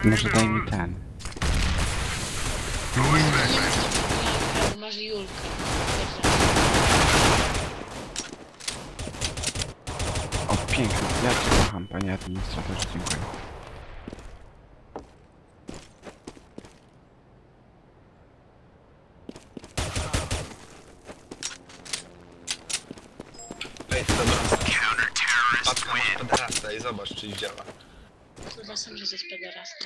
Może daj mi ten. Nie masz to masz Julkę. O, pięknie. Ja cię kocham, panie administratorze, dziękuję. Ej, dobra. Patrz na pederasta i zobacz, czy działa. Kurwa, sam, że to jest pederasta.